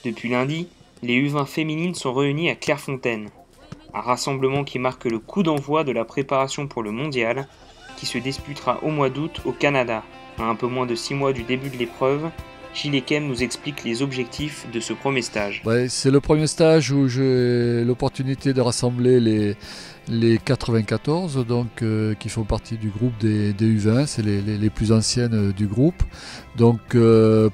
Depuis lundi, les U20 féminines sont réunies à Clairefontaine. Un rassemblement qui marque le coup d'envoi de la préparation pour le mondial, qui se disputera au mois d'août au Canada. À un peu moins de 6 mois du début de l'épreuve, Gilles Ekem nous explique les objectifs de ce premier stage. Ouais, c'est le premier stage où j'ai l'opportunité de rassembler les 94 qui font partie du groupe des U20, c'est les plus anciennes du groupe. Donc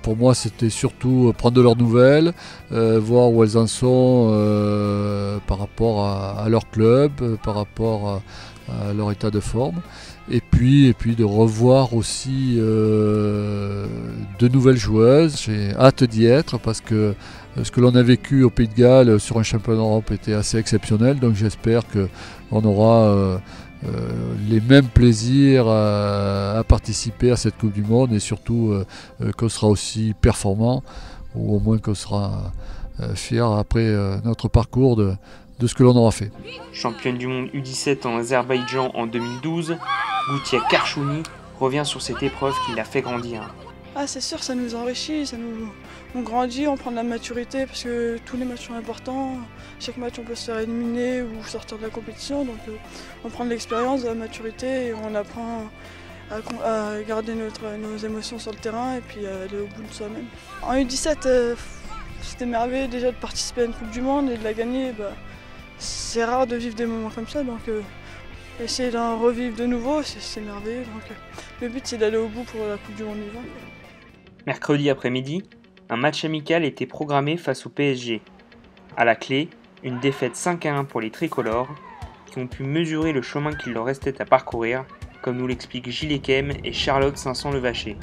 pour moi c'était surtout prendre de leurs nouvelles, voir où elles en sont par rapport à leur club, par rapport à leur état de forme. Et puis de revoir aussi de nouvelles joueuses. J'ai hâte d'y être parce que ce que l'on a vécu au Pays de Galles sur un championnat d'Europe était assez exceptionnel. Donc j'espère qu'on aura les mêmes plaisirs à participer à cette Coupe du Monde et surtout qu'on sera aussi performant ou au moins qu'on sera fier après notre parcours de ce que l'on aura fait. Championne du monde U17 en Azerbaïdjan en 2012, Goutia Karchouni revient sur cette épreuve qui l'a fait grandir. Ah, c'est sûr, ça nous enrichit, on grandit, on prend de la maturité parce que tous les matchs sont importants. Chaque match on peut se faire éliminer ou sortir de la compétition, donc on prend de l'expérience, de la maturité et on apprend à garder nos émotions sur le terrain et puis aller au bout de soi-même. En U17, c'était merveilleux déjà de participer à une Coupe du Monde et de la gagner. C'est rare de vivre des moments comme ça, donc essayer d'en revivre de nouveau, c'est merveilleux. Donc, le but c'est d'aller au bout pour la Coupe du Monde U20. Mercredi après-midi, un match amical était programmé face au PSG. À la clé, une défaite 5-1 pour les tricolores, qui ont pu mesurer le chemin qu'il leur restait à parcourir, comme nous l'expliquent Gilles Ekem et Charlotte Sanson-Levaché.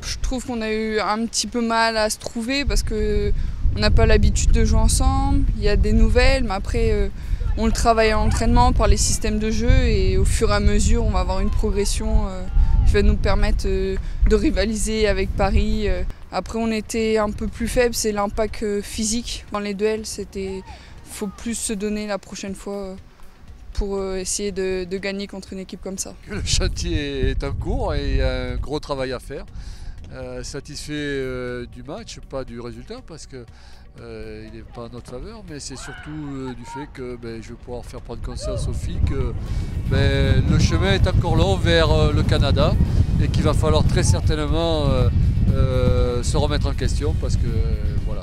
Je trouve qu'on a eu un petit peu mal à se trouver parce qu'on n'a pas l'habitude de jouer ensemble, il y a des nouvelles, mais après on le travaille à l'entraînement par les systèmes de jeu et au fur et à mesure on va avoir une progression qui va nous permettre de rivaliser avec Paris. Après on était un peu plus faible, c'est l'impact physique dans les duels, il faut plus se donner la prochaine fois pour essayer de gagner contre une équipe comme ça. Le chantier est en cours et il y a un gros travail à faire. Satisfait du match, pas du résultat parce que il n'est pas en notre faveur, mais c'est surtout du fait que je vais pouvoir faire prendre conscience aux filles que le chemin est encore long vers le Canada et qu'il va falloir très certainement se remettre en question parce que voilà,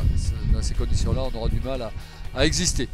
dans ces conditions-là, on aura du mal à exister.